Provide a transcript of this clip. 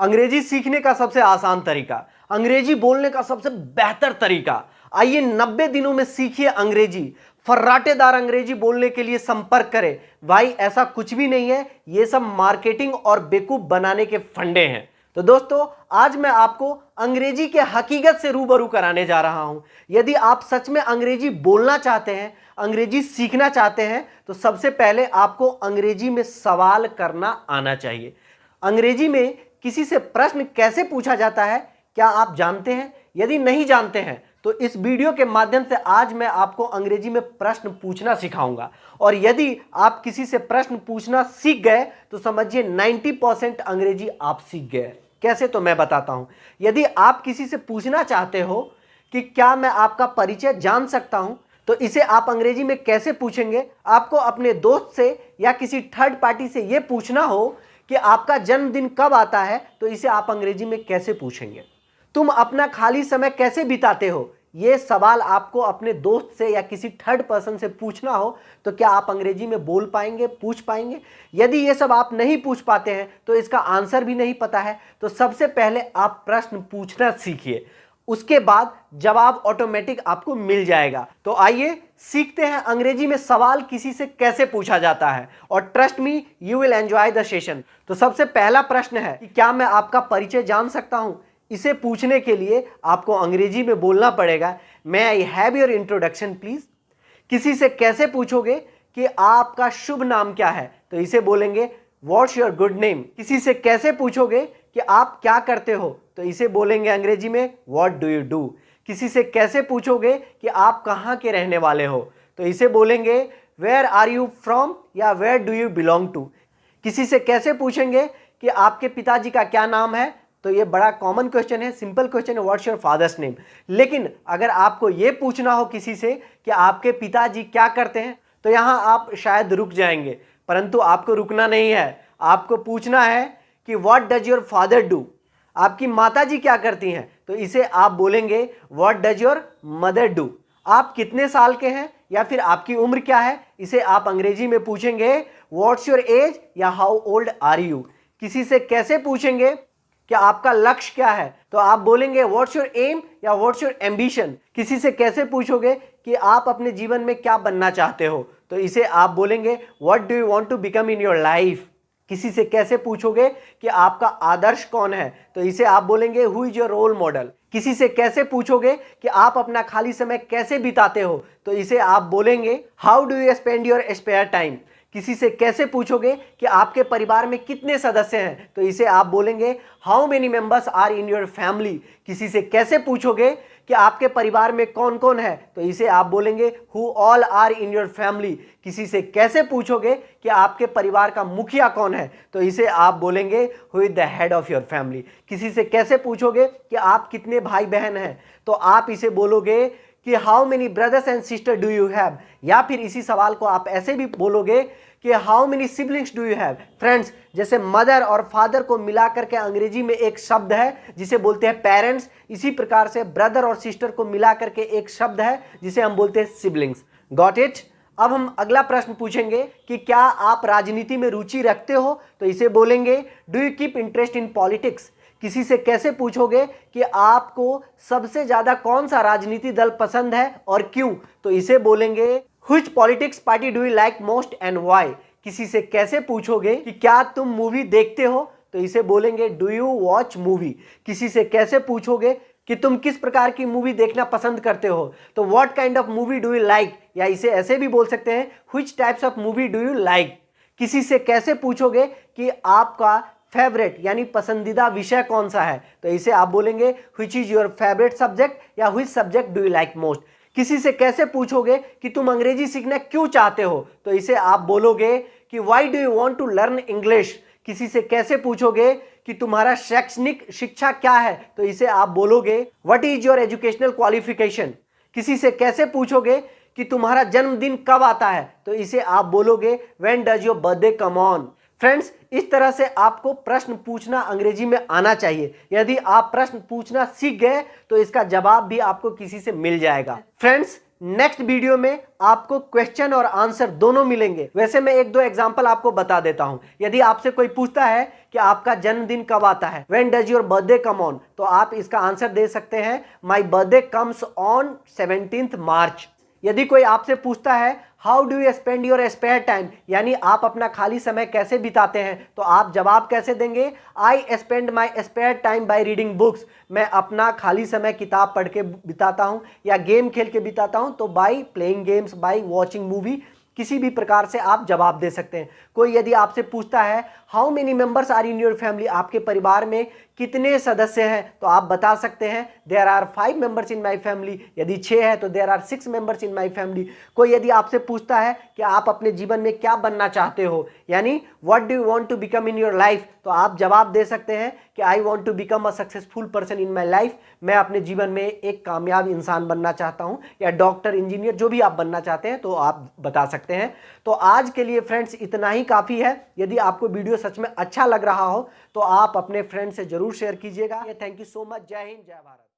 अंग्रेजी सीखने का सबसे आसान तरीका, अंग्रेजी बोलने का सबसे बेहतर तरीका। आइए 90 दिनों में सीखिए अंग्रेजी। फर्राटेदार अंग्रेजी बोलने के लिए संपर्क करें। भाई ऐसा कुछ भी नहीं है, ये सब मार्केटिंग और बेवकूफ बनाने के फंडे हैं। तो दोस्तों आज मैं आपको अंग्रेजी के हकीकत से रूबरू कराने जा रहा हूं। यदि आप सच में अंग्रेजी बोलना चाहते हैं, अंग्रेजी सीखना चाहते हैं, तो सबसे पहले आपको अंग्रेजी में सवाल करना आना चाहिए। अंग्रेजी में किसी से प्रश्न कैसे पूछा जाता है, क्या आप जानते हैं? यदि नहीं जानते हैं तो इस वीडियो के माध्यम से आज मैं आपको अंग्रेजी में प्रश्न पूछना सिखाऊंगा। और यदि आप किसी से प्रश्न पूछना सीख गए तो समझिए 90% अंग्रेजी आप सीख गए। कैसे, तो मैं बताता हूं। यदि आप किसी से पूछना चाहते हो कि क्या मैं आपका परिचय जान सकता हूं, तो इसे आप अंग्रेजी में कैसे पूछेंगे? आपको अपने दोस्त से या किसी थर्ड पार्टी से यह पूछना हो कि आपका जन्मदिन कब आता है, तो इसे आप अंग्रेजी में कैसे पूछेंगे? तुम अपना खाली समय कैसे बिताते हो, यह सवाल आपको अपने दोस्त से या किसी थर्ड पर्सन से पूछना हो, तो क्या आप अंग्रेजी में बोल पाएंगे, पूछ पाएंगे? यदि ये सब आप नहीं पूछ पाते हैं, तो इसका आंसर भी नहीं पता है, तो सबसे पहले आप प्रश्न पूछना सीखिए। उसके बाद जवाब ऑटोमेटिक आपको मिल जाएगा। तो आइए सीखते हैं अंग्रेजी में सवाल किसी से कैसे पूछा जाता है, और trust me you will enjoy the session. तो सबसे पहला प्रश्न है कि क्या मैं आपका परिचय जान सकता हूं? इसे पूछने के लिए आपको अंग्रेजी में बोलना पड़ेगा, may I have your introduction please. किसी से कैसे पूछोगे कि आपका शुभ नाम क्या है, तो इसे बोलेंगे व्हाट्स योर गुड नेम। किसी से कैसे पूछोगे कि आप क्या करते हो, तो इसे बोलेंगे अंग्रेजी में व्हाट डू यू डू। किसी से कैसे पूछोगे कि आप कहाँ के रहने वाले हो, तो इसे बोलेंगे वेयर आर यू फ्रॉम या where do you belong to. किसी से कैसे पूछेंगे कि आपके पिताजी का क्या नाम है, तो ये बड़ा कॉमन क्वेश्चन है, सिंपल क्वेश्चन है, व्हाट्स योर फादर्स नेम। लेकिन अगर आपको ये पूछना हो किसी से कि आपके पिताजी क्या करते हैं, तो यहाँ आप शायद रुक जाएंगे, परंतु आपको रुकना नहीं है। आपको पूछना है कि what does your father do, आपकी माताजी क्या करती हैं, तो इसे आप बोलेंगे what does your mother do. आप कितने साल के हैं या फिर आपकी उम्र क्या है, इसे आप अंग्रेजी में पूछेंगे व्हाट्स योर एज या हाउ ओल्ड आर यू। किसी से कैसे पूछेंगे कि आपका लक्ष्य क्या है, तो आप बोलेंगे व्हाट्स योर एम या व्हाट्स योर एम्बिशन। किसी से कैसे पूछोगे कि आप अपने जीवन में क्या बनना चाहते हो, तो इसे आप बोलेंगे what do you want to become in your life. किसी से कैसे पूछोगे कि आपका आदर्श कौन है, तो इसे आप बोलेंगे who is your role model. किसी से कैसे पूछोगे कि आप अपना खाली समय कैसे बिताते हो, तो इसे आप बोलेंगे how do you spend your spare time. किसी से कैसे पूछोगे कि आपके परिवार में कितने सदस्य हैं, तो इसे आप बोलेंगे how many members are in your family. किसी से कैसे पूछोगे कि आपके परिवार में कौन कौन है, तो इसे आप बोलेंगे who all are in your family. किसी से कैसे पूछोगे कि आपके परिवार का मुखिया कौन है, तो इसे आप बोलेंगे who is the head of your family. किसी से कैसे पूछोगे कि आप कितने भाई बहन हैं, तो आप इसे बोलोगे कि how many brothers and sister do you have. या फिर इसी सवाल को आप ऐसे भी बोलोगे कि how many siblings do you have. Friends, जैसे मदर और फादर को मिलाकर के अंग्रेजी में एक शब्द है जिसे बोलते हैं पेरेंट्स, इसी प्रकार से ब्रदर और सिस्टर को मिलाकर के एक शब्द है जिसे हम बोलते हैं सिबलिंग्स। Got it? अब हम अगला प्रश्न पूछेंगे कि क्या आप राजनीति में रुचि रखते हो, तो इसे बोलेंगे do you keep interest in politics. किसी से कैसे पूछोगे कि आपको सबसे ज्यादा कौन सा राजनीति दल पसंद है और क्यों, तो इसे बोलेंगे which politics party do you like most and why. किसी से कैसे पूछोगे कि क्या तुम मूवी देखते हो, तो इसे बोलेंगे डू यू वॉच मूवी। किसी से कैसे पूछोगे कि तुम किस प्रकार की मूवी देखना पसंद करते हो, तो what kind of movie do you like, या इसे ऐसे भी बोल सकते हैं which types of movie do you like. किसी से कैसे पूछोगे कि आपका फेवरेट यानी पसंदीदा विषय कौन सा है, तो इसे आप बोलेंगे which is your favourite subject या which subject do you like most. किसी से कैसे पूछोगे कि तुम अंग्रेजी सीखना क्यों चाहते हो, तो इसे आप बोलोगे कि why do you want to learn English. किसी से कैसे पूछोगे कि तुम्हारा शैक्षणिक शिक्षा क्या है, तो इसे आप बोलोगे what is your educational qualification. किसी से कैसे पूछोगे कि तुम्हारा जन्मदिन कब आता है, तो इसे आप बोलोगे when does your birthday come on. Friends, इस तरह से आपको प्रश्न पूछना अंग्रेजी में आना चाहिए। यदि आप प्रश्न पूछना सीख गए तो इसका जवाब भी आपको किसी से मिल जाएगा। फ्रेंड्स, नेक्स्ट वीडियो में आपको क्वेश्चन और आंसर दोनों मिलेंगे। वैसे मैं एक दो एग्जांपल आपको बता देता हूं। यदि आपसे कोई पूछता है कि आपका जन्मदिन कब आता है, when does your birthday come on, तो आप इसका आंसर दे सकते हैं my birthday comes on 17 March. यदि कोई आपसे पूछता है how do you spend your spare time, यानी आप अपना खाली समय कैसे बिताते हैं, तो आप जवाब कैसे देंगे, I spend my spare time by reading books, मैं अपना खाली समय किताब पढ़ के बिताता हूं या गेम खेल के बिताता हूं, तो by playing games, by watching movie, किसी भी प्रकार से आप जवाब दे सकते हैं। कोई यदि आपसे पूछता है how many members are in your family, आपके परिवार में कितने सदस्य हैं, तो आप बता सकते हैं there are 5 members in my family, यदि 6 है तो there are 6 members in my family. कोई यदि आपसे पूछता है कि आप अपने जीवन में क्या बनना चाहते हो, यानी what do you want to become in your life, तो आप जवाब दे सकते हैं कि I want to become a successful person in my life, मैं अपने जीवन में एक कामयाब इंसान बनना चाहता हूं, या डॉक्टर, इंजीनियर, जो भी आप बनना चाहते हैं तो आप बता सकते हैं। तो आज के लिए फ्रेंड्स इतना ही काफ़ी है। यदि आपको वीडियो सच में अच्छा लग रहा हो तो आप अपने फ्रेंड से जरूर शेयर कीजिएगा। Thank you so much. जय हिंद, जय भारत।